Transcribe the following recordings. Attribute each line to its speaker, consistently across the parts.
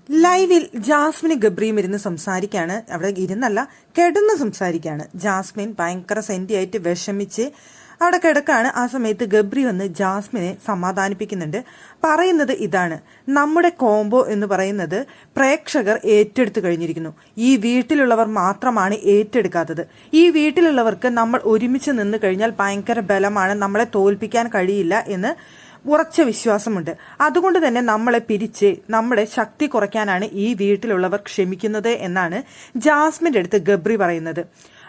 Speaker 1: ലൈവിൽ ജാസ്മിന് ഗബ്രിയും ഇരുന്ന് സംസാരിക്കാണ്. അവിടെ ഇരുന്നല്ല, കിടന്ന് സംസാരിക്കാണ്. ജാസ്മിൻ ഭയങ്കര സെന്റിയായിട്ട് വിഷമിച്ച് അവിടെ കിടക്കാണ്. ആ സമയത്ത് ഗബ്രി വന്ന് ജാസ്മിനെ സമാധാനിപ്പിക്കുന്നുണ്ട്. പറയുന്നത് ഇതാണ്: നമ്മുടെ കോംബോ എന്ന് പറയുന്നത് പ്രേക്ഷകർ ഏറ്റെടുത്തു കഴിഞ്ഞിരിക്കുന്നു. ഈ വീട്ടിലുള്ളവർ മാത്രമാണ് ഏറ്റെടുക്കാത്തത്. ഈ വീട്ടിലുള്ളവർക്ക് നമ്മൾ ഒരുമിച്ച് നിന്ന് കഴിഞ്ഞാൽ ഭയങ്കര ബലമാണ്, നമ്മളെ തോൽപ്പിക്കാൻ കഴിയില്ല എന്ന് ഉറച്ച വിശ്വാസമുണ്ട്. അതുകൊണ്ട് തന്നെ നമ്മളെ പിരിച്ച് നമ്മുടെ ശക്തി കുറയ്ക്കാനാണ് ഈ വീട്ടിലുള്ളവർ ക്ഷമിക്കുന്നത് എന്നാണ് ജാസ്മിന്റെ അടുത്ത് ഗബ്രി പറയുന്നത്.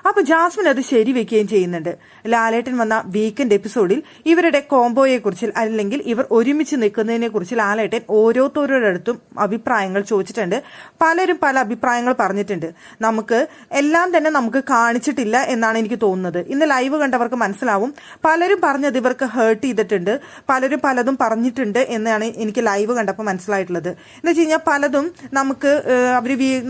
Speaker 1: അപ്പൊ ജാസ്മിൻ അത് ശരിവെക്കുകയും ചെയ്യുന്നുണ്ട്. ലാലേട്ടൻ വന്ന വീക്കെൻഡ് എപ്പിസോഡിൽ ഇവരുടെ കോംബോയെ കുറിച്ച്, അല്ലെങ്കിൽ ഇവർ ഒരുമിച്ച് നിൽക്കുന്നതിനെ കുറിച്ച് ലാലേട്ടൻ ഓരോരുത്തരുടെ അടുത്തും അഭിപ്രായങ്ങൾ ചോദിച്ചിട്ടുണ്ട്. പലരും പല അഭിപ്രായങ്ങൾ പറഞ്ഞിട്ടുണ്ട്. നമുക്ക് എല്ലാം തന്നെ നമുക്ക് കാണിച്ചിട്ടില്ല എന്നാണ് എനിക്ക് തോന്നുന്നത്. ഇന്ന് ലൈവ് കണ്ടവർക്ക് മനസ്സിലാവും. പലരും പറഞ്ഞത് ഇവർക്ക് ഹേർട്ട് ചെയ്തിട്ടുണ്ട്, പലരും പലതും പറഞ്ഞിട്ടുണ്ട് എന്നാണ് എനിക്ക് ലൈവ് കണ്ടപ്പോൾ മനസ്സിലായിട്ടുള്ളത്. എന്ന് വെച്ച് കഴിഞ്ഞാൽ പലതും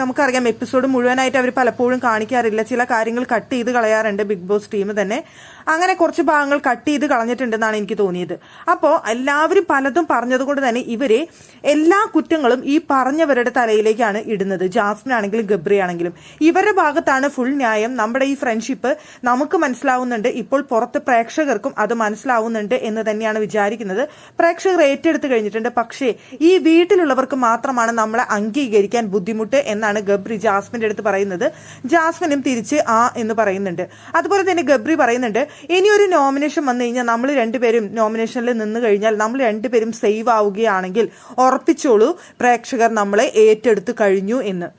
Speaker 1: നമുക്കറിയാം, എപ്പിസോഡ് മുഴുവനായിട്ട് അവർ പലപ്പോഴും കാണിക്കാറില്ല. ചില കാര്യങ്ങൾ കട്ട് ചെയ്ത് കളയാറുണ്ട് ബിഗ് ബോസ് ടീം തന്നെ. അങ്ങനെ കുറച്ച് ഭാഗങ്ങൾ കട്ട് ചെയ്ത് കളഞ്ഞിട്ടുണ്ടെന്നാണ് എനിക്ക് തോന്നിയത്. അപ്പോൾ എല്ലാവരും പലതും പറഞ്ഞതുകൊണ്ട് തന്നെ ഇവരെ എല്ലാ കുറ്റങ്ങളും ഈ പറഞ്ഞവരുടെ തലയിലേക്കാണ് ഇടുന്നത്. ജാസ്മിൻ ആണെങ്കിലും ഗബ്രി ആണെങ്കിലും ഇവരുടെ ഭാഗത്താണ് ഫുൾ ന്യായം. നമ്മുടെ ഈ ഫ്രണ്ട്ഷിപ്പ് നമുക്ക് മനസ്സിലാവുന്നുണ്ട്, ഇപ്പോൾ പുറത്ത് പ്രേക്ഷകർക്കും അത് മനസ്സിലാവുന്നുണ്ട് എന്ന് തന്നെയാണ് വിചാരിക്കുന്നത്. പ്രേക്ഷകർ ഏറ്റെടുത്ത് കഴിഞ്ഞിട്ടുണ്ട്. പക്ഷേ ഈ വീട്ടിലുള്ളവർക്ക് മാത്രമാണ് നമ്മളെ അംഗീകരിക്കാൻ ബുദ്ധിമുട്ട് എന്നാണ് ഗബ്രി ജാസ്മിന്റെ അടുത്ത് പറയുന്നത്. ജാസ്മിനും തിരിച്ച് എന്ന് പറയുന്നുണ്ട്. അതുപോലെ തന്നെ ഗബ്രി പറയുന്നുണ്ട്, ഇനിയൊരു നോമിനേഷൻ വന്നു കഴിഞ്ഞാൽ നമ്മൾ രണ്ടുപേരും നോമിനേഷനിൽ നിന്ന് കഴിഞ്ഞാൽ നമ്മൾ രണ്ടുപേരും സേവ് ആവുകയാണെങ്കിൽ ഉറപ്പിച്ചോളൂ, പ്രേക്ഷകർ നമ്മളെ ഏറ്റെടുത്ത് കഴിഞ്ഞു എന്ന്.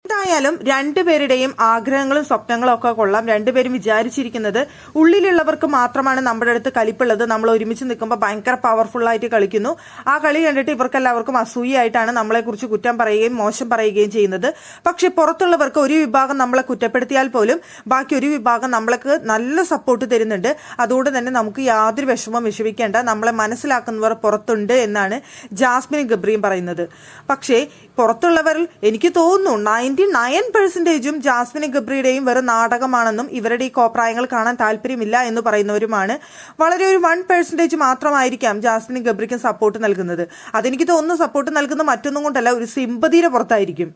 Speaker 1: എന്തായാലും രണ്ടുപേരുടെയും ആഗ്രഹങ്ങളും സ്വപ്നങ്ങളും ഒക്കെ കൊള്ളാം. രണ്ടുപേരും വിചാരിച്ചിരിക്കുന്നത് ഉള്ളിലുള്ളവർക്ക് മാത്രമാണ് നമ്മുടെ അടുത്ത് കലിപ്പുള്ളത്, നമ്മൾ ഒരുമിച്ച് നിൽക്കുമ്പോൾ ഭയങ്കര പവർഫുൾ ആയിട്ട് കളിക്കുന്നു. ആ കളി കണ്ടിട്ട് ഇവർക്കെല്ലാവർക്കും അസൂയായിട്ടാണ് നമ്മളെക്കുറിച്ച് കുറ്റം പറയുകയും മോശം പറയുകയും ചെയ്യുന്നത്. പക്ഷെ പുറത്തുള്ളവർക്ക് ഒരു വിഭാഗം നമ്മളെ കുറ്റപ്പെടുത്തിയാൽ പോലും ബാക്കി ഒരു വിഭാഗം നമ്മൾക്ക് നല്ല സപ്പോർട്ട് തരുന്നുണ്ട്. അതുകൊണ്ട് തന്നെ നമുക്ക് യാതൊരു വിഷമിക്കേണ്ട, നമ്മളെ മനസ്സിലാക്കുന്നവർ പുറത്തുണ്ട് എന്നാണ് ജാസ്മിനും ഗബ്രിയും പറയുന്നത്. പക്ഷേ പുറത്തുള്ളവരിൽ എനിക്ക് തോന്നുന്നു 99% ജാസ്മിനും ഗബ്രിയുടെയും വെറും നാടകമാണെന്നും ഇവരുടെ ഈ കോപ്രായങ്ങൾ കാണാൻ താല്പര്യമില്ല എന്ന് പറയുന്നവരുമാണ്. വളരെ ഒരു 1% മാത്രമായിരിക്കാം ജാസ്മിനും ഗബ്രിക്കും സപ്പോർട്ട് നൽകുന്നത്. അതെനിക്ക് തോന്നുന്നു സപ്പോർട്ട് നൽകുന്ന മറ്റൊന്നും കൊണ്ടല്ല, ഒരു സിമ്പതിയുടെ പുറത്തായിരിക്കും.